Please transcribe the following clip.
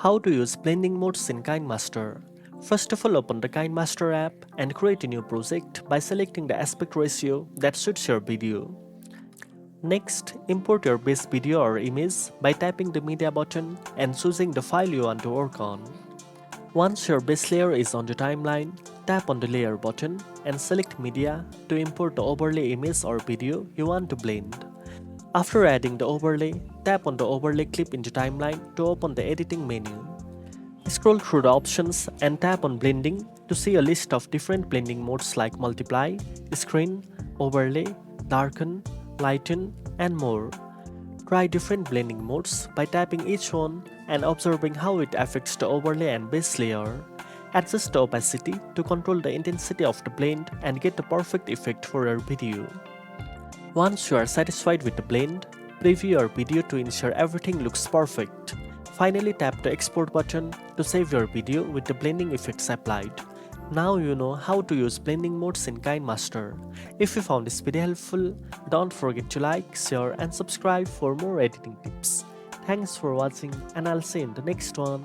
How to use blending modes in KineMaster. First of all, open the KineMaster app and create a new project by selecting the aspect ratio that suits your video. Next, import your base video or image by tapping the media button and choosing the file you want to work on. Once your base layer is on the timeline, tap on the layer button and select media to import the overlay image or video you want to blend. After adding the overlay, tap on the overlay clip in the timeline to open the editing menu. Scroll through the options and tap on blending to see a list of different blending modes like multiply, screen, overlay, darken, lighten, and more. Try different blending modes by tapping each one and observing how it affects the overlay and base layer. Adjust the opacity to control the intensity of the blend and get the perfect effect for your video. Once you are satisfied with the blend, preview your video to ensure everything looks perfect. Finally, tap the export button to save your video with the blending effects applied. Now you know how to use blending modes in KineMaster. If you found this video helpful, don't forget to like, share and subscribe for more editing tips. Thanks for watching and I'll see you in the next one.